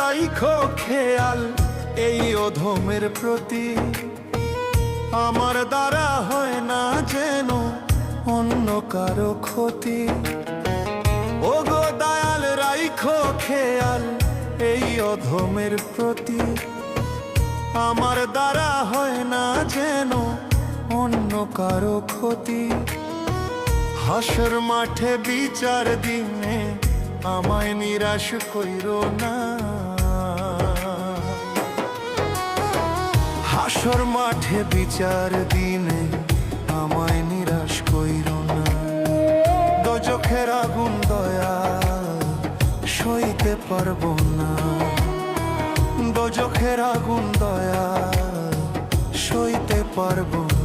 রাইখো খেয়াল এই অধমের প্রতি, আমার দ্বারা হয় না যেন অন্য কারো ক্ষতি। ওগো দয়াল রাইখো খেয়াল এই অধমের প্রতি, আমার দ্বারা হয় না যেন অন্য কারো ক্ষতি। হাসর মাঠে বিচার দিনে আমায় নিরাশ কইরো না, হাসর মাঠে বিচার দিনে আমায় নিরাশ কইরো না। দোজখের আগুন দয়াল সইতে পারবো না, দোজখের আগুন দয়াল সইতে পারবো না।